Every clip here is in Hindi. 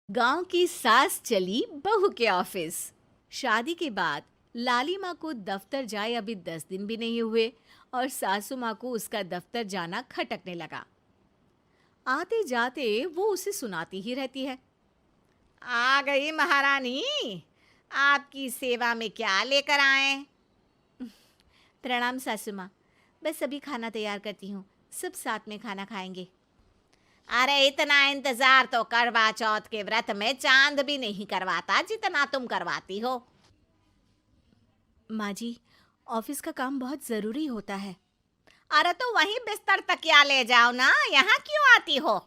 गांव की सास चली बहू के ऑफिस। शादी के बाद लाली माँ को दफ्तर जाए अभी 10 दिन भी नहीं हुए और सासू माँ को उसका दफ्तर जाना खटकने लगा। आते जाते वो उसे सुनाती ही रहती है। आ गई महारानी। आपकी सेवा में क्या लेकर आए? प्रणाम सासू माँ, बस अभी खाना तैयार करती हूँ, सब साथ में खाना खाएंगे। अरे इतना इंतजार तो करवा चौथ के व्रत में चांद भी नहीं करवाता जितना तुम करवाती हो। माँ जी, ऑफिस का काम बहुत ज़रूरी होता है। अरे तो वहीं बिस्तर तकिया ले जाओ ना, यहाँ क्यों आती हो?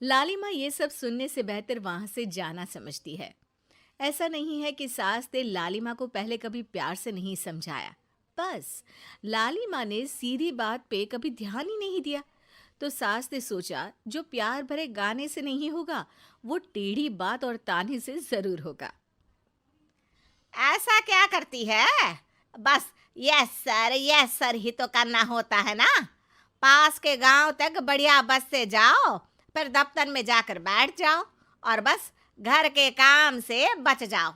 लाली माँ ये सब सुनने से बेहतर वहां से जाना समझती है। ऐसा नहीं है कि सास ने लाली माँ को पहले कभी प्यार से नहीं समझाया, बस लाली माँ ने सीधी बात पे कभी ध्यान ही नहीं दिया। तो सास ने सोचा जो प्यार भरे गाने से नहीं होगा वो टेढ़ी बात और ताने से जरूर होगा। ऐसा क्या करती है? बस यस सर ही तो करना होता है ना। पास के गांव तक बढ़िया बस से जाओ, फिर दफ्तर में जाकर बैठ जाओ और बस घर के काम से बच जाओ।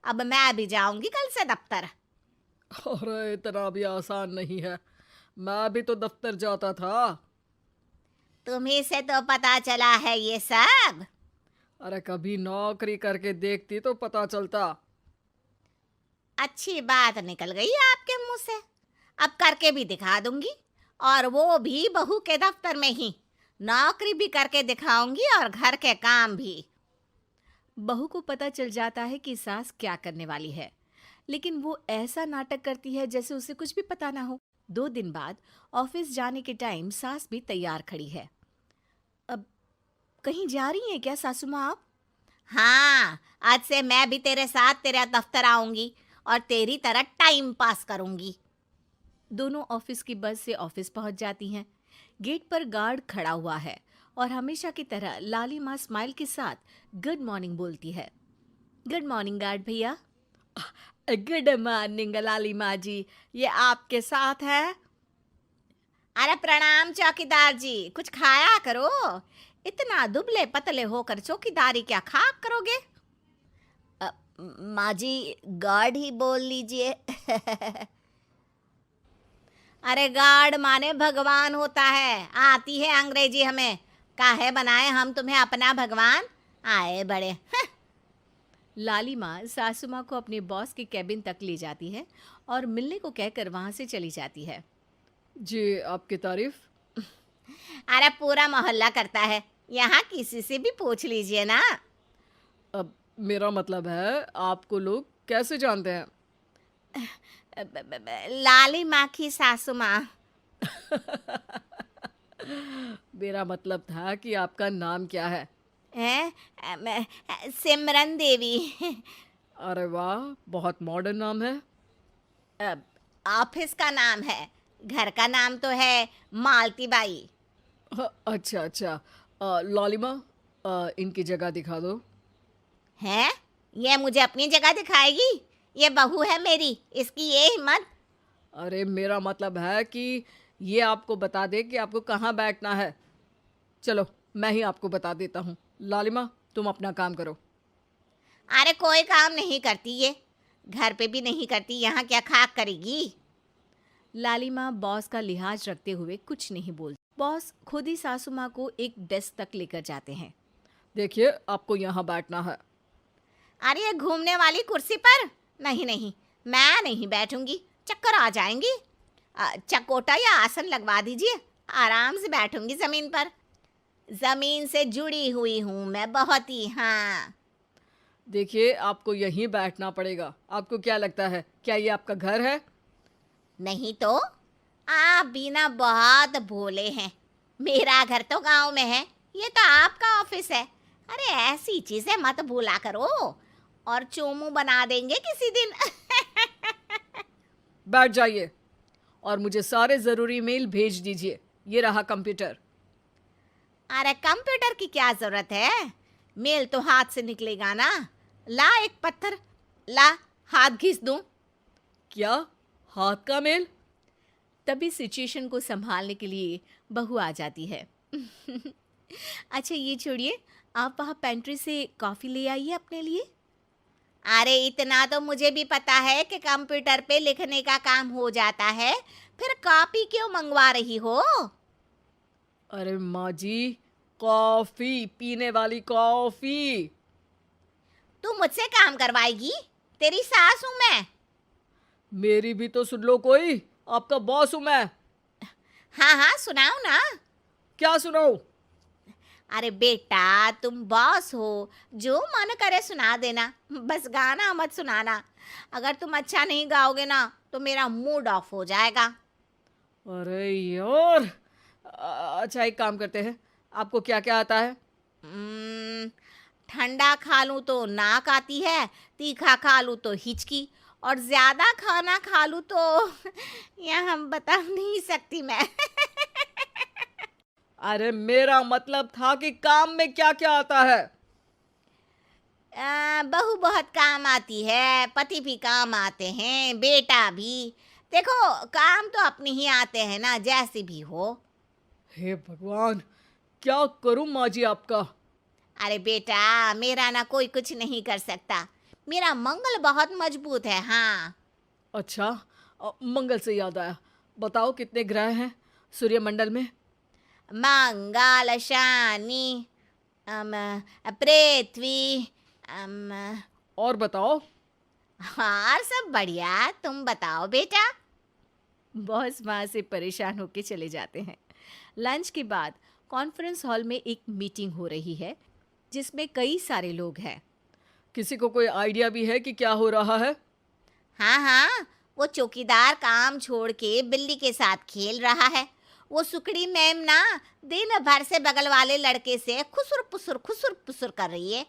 अब मैं भी जाऊंगी कल से दफ्तर। अरे इतना भी आसान नहीं है। मैं भी तो दफ्तर जाता था। तुम्ही से तो पता चला है ये सब। अरे कभी नौकरी करके देखती तो पता चलता। अच्छी बात निकल गई आपके मुंह से। अब करके भी दिखा दूंगी, और वो भी बहू के दफ्तर में ही। नौकरी भी करके दिखाऊंगी और घर के काम भी। बहू को पता चल जाता है कि सास क्या करने वाली है, लेकिन वो ऐसा नाटक करती है जैसे उसे कुछ भी पता ना हो। 2 दिन बाद ऑफिस जाने के टाइम सास भी तैयार खड़ी है। अब कहीं जा रही हैं क्या सासू माँ आप? हाँ, आज से मैं भी तेरे साथ तेरा दफ्तर आऊंगी और तेरी तरह टाइम पास करूंगी। दोनों ऑफिस की बस से ऑफिस पहुंच जाती हैं। गेट पर गार्ड खड़ा हुआ है और हमेशा की तरह लाली माँ स्माइल के साथ गुड मॉर्निंग बोलती है। गुड मॉर्निंग गार्ड भैया। गुड मॉर्निंग लाली माँ जी, ये आपके साथ है। अरे प्रणाम चौकीदार जी, कुछ खाया करो। इतना दुबले पतले होकर चौकीदारी क्या खाक करोगे? माँ जी, गार्ड ही बोल लीजिए। अरे गार्ड माने भगवान होता है, आती है अंग्रेजी हमें। काहे बनाए हम तुम्हें अपना भगवान? आए बड़े। लाली माँ सासू माँ को अपने बॉस के कैबिन तक ले जाती है और मिलने को कहकर वहां से चली जाती है। जी, आपकी तारीफ। अरे पूरा मोहल्ला करता है, यहाँ किसी से भी पूछ लीजिए ना। अब मेरा मतलब है आपको लोग कैसे जानते हैं? लाली माँ की सासू माँ। मेरा मतलब था कि आपका नाम क्या है? है सिमरन देवी। अरे वाह, बहुत मॉडर्न नाम है। अब ऑफिस का नाम है, घर का नाम तो है मालती बाई। अच्छा अच्छा। लालिमा, इनकी जगह दिखा दो। है, ये मुझे अपनी जगह दिखाएगी? ये बहू है मेरी, इसकी ये हिम्मत। अरे मेरा मतलब है कि ये आपको बता दे कि आपको कहाँ बैठना है। चलो मैं ही आपको बता देता हूँ। लालिमा, तुम अपना काम करो। अरे कोई काम नहीं करती ये, घर पे भी नहीं करती, यहाँ क्या खाक करेगी? लाली माँ बॉस का लिहाज रखते हुए कुछ नहीं बोलती। बॉस खुद ही सासू माँ को एक डेस्क तक लेकर जाते हैं। देखिए, आपको यहाँ बैठना है। अरे ये घूमने वाली कुर्सी पर? नहीं नहीं, मैं नहीं बैठूंगी, चक्कर आ जाएंगी। चकोटा या आसन लगवा दीजिए, आराम से बैठूंगी जमीन पर। जमीन से जुड़ी हुई हूँ मैं बहुत ही। हाँ। देखिए, आपको यहीं बैठना पड़ेगा। आपको क्या लगता है, क्या ये आपका घर है? नहीं तो, आप भी ना बहुत भोले हैं। मेरा घर तो गांव में है, ये तो आपका ऑफिस है। अरे ऐसी चीजें मत भूला करो, और चोमू बना देंगे किसी दिन। बैठ जाइए और मुझे सारे ज़रूरी मेल भेज दीजिए। ये रहा कंप्यूटर। अरे कंप्यूटर की क्या जरूरत है, मेल तो हाथ से निकलेगा ना। ला एक पत्थर, ला हाथ घिस दूं। क्या? हाथ का मेल? तभी सिचुएशन को संभालने के लिए बहू आ जाती है। अच्छा ये छोड़िए, आप वहाँ पेंट्री से कॉफ़ी ले आइए अपने लिए। अरे इतना तो मुझे भी पता है कि कंप्यूटर पे लिखने का काम हो जाता है, फिर कॉपी क्यों मंगवा रही हो? अरे माँ जी, कॉफी, पीने वाली कॉफी। तू मुझसे काम करवाएगी? तेरी सास हूं मैं। मेरी भी तो सुन लो कोई, आपका बॉस हूं मैं। हाँ हाँ सुनाओ ना। क्या सुनाऊं? अरे बेटा तुम बॉस हो, जो मन करे सुना देना, बस गाना मत सुनाना। अगर तुम अच्छा नहीं गाओगे ना तो मेरा मूड ऑफ हो जाएगा। अरे यार, अच्छा एक काम करते हैं, आपको क्या क्या आता है? हम्म, ठंडा खा लूं तो नाक आती है, तीखा खा लूं तो हिचकी, और ज्यादा खाना खा लूं तो यह हम बता नहीं सकती मैं। अरे मेरा मतलब था कि काम में क्या क्या आता है। बहू बहुत काम आती है, पति भी काम आते हैं, बेटा भी। देखो काम तो अपने ही आते हैं ना, जैसे भी हो। हे भगवान, क्या करूं माँ जी आपका। अरे बेटा मेरा ना कोई कुछ नहीं कर सकता, मेरा मंगल बहुत मजबूत है। हाँ अच्छा, मंगल से याद आया, बताओ कितने ग्रह हैं सूर्यमंडल में? मंगल शनि अम, पृथ्वी अम, और बताओ। हाँ सब बढ़िया, तुम बताओ बेटा। बॉस वहाँ से परेशान होके चले जाते हैं। लंच के बाद कॉन्फ्रेंस हॉल में एक मीटिंग हो रही है जिसमें कई सारे लोग हैं। किसी को कोई आइडिया भी है कि क्या हो रहा है? हाँ हाँ, वो चौकीदार काम छोड़ के बिल्ली के साथ खेल रहा है। वो सुकड़ी मैम ना दिन भर से बगल वाले लड़के से खुसुर पुसुर कर रही है,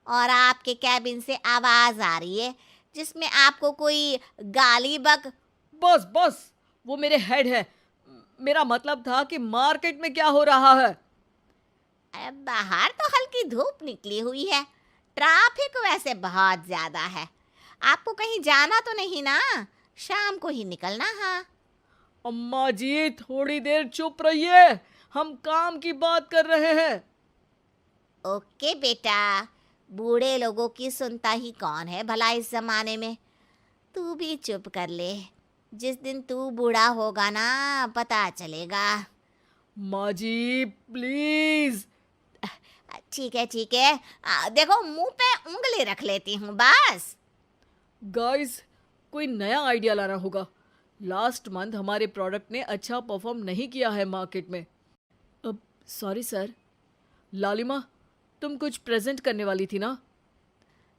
और आपके कैबिन से आवाज आ रही है जिसमें आपको कोई गाली बक। बस बस, वो मेरे हेड है। मेरा मतलब था कि मार्केट में क्या हो रहा है। अरे बाहर तो हल्की धूप निकली हुई है, ट्रैफिक वैसे बहुत ज्यादा है। आपको कहीं जाना तो नहीं ना? शाम को ही निकलना। हाँ अम्मा जी थोड़ी देर चुप रहिए, हम काम की बात कर रहे हैं। ओके बेटा, बूढ़े लोगों की सुनता ही कौन है भला इस जमाने में। तू भी चुप कर ले, जिस दिन तू बूढ़ा होगा ना पता चलेगा। माँ जी प्लीज। ठीक है, देखो मुंह पे उंगली रख लेती हूँ बस। गाइस, कोई नया आइडिया लाना होगा। लास्ट मंथ हमारे प्रोडक्ट ने अच्छा परफॉर्म नहीं किया है मार्केट में। अब सॉरी सर। लालिमा, तुम कुछ प्रेजेंट करने वाली थी ना?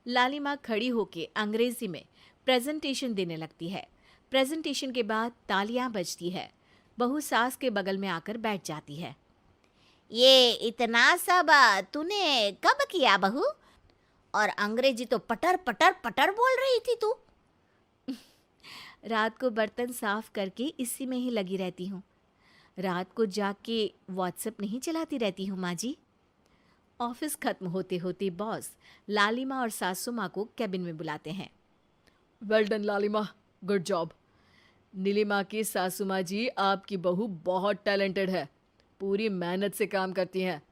लालिमा खड़ी होके अंग्रेजी में प्रेजेंटेशन देने लगती है। प्रेजेंटेशन के बाद तालियां बजती है। बहू सास के बगल में आकर बैठ जाती है। ये इतना सब तूने कब किया बहू? और अंग्रेजी तो पटर पटर पटर बोल रही थी तू। रात को बर्तन साफ करके इसी में ही लगी रहती हूँ। रात को जाग के व्हाट्सएप नहीं चलाती रहती हूँ माँ जी। ऑफिस खत्म होते होते बॉस लालिमा और सासू माँ को कैबिन में बुलाते हैं। वेल डन लालिमा, गुड जॉब। नीलिमा की सासू माँ जी, आपकी बहू बहुत टैलेंटेड है, पूरी मेहनत से काम करती हैं।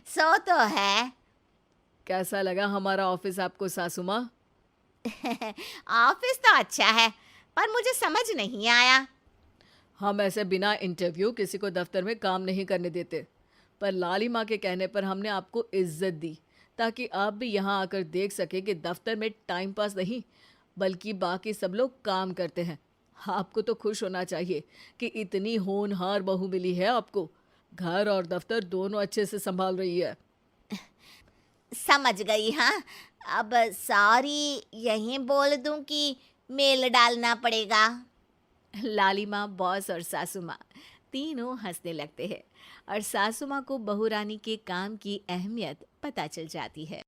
सो तो है। कैसा लगा हमारा ऑफिस आपको सासू माँ? ऑफिस तो अच्छा है, पर मुझे समझ नहीं आया। हम ऐसे बिना इंटरव्यू किसी को दफ्तर में काम नहीं करने देते, पर लालिमा के कहने पर हमने आपको इज्जत दी ताकि आप भी यहाँ आकर देख सके कि दफ्तर में टाइम पास नहीं बल्कि बाकी सब लोग काम करते हैं। आपको तो खुश होना चाहिए कि इतनी होनहार बहू मिली है आपको। घर और दफ्तर दोनों अच्छे से संभाल रही है। समझ गई। हाँ अब सॉरी यहीं बोल दूं कि मेल डालना पड़ेगा? लालिमा, बॉस और सासू माँ तीनों हंसने लगते हैं और सासू माँ को बहू रानी के काम की अहमियत पता चल जाती है।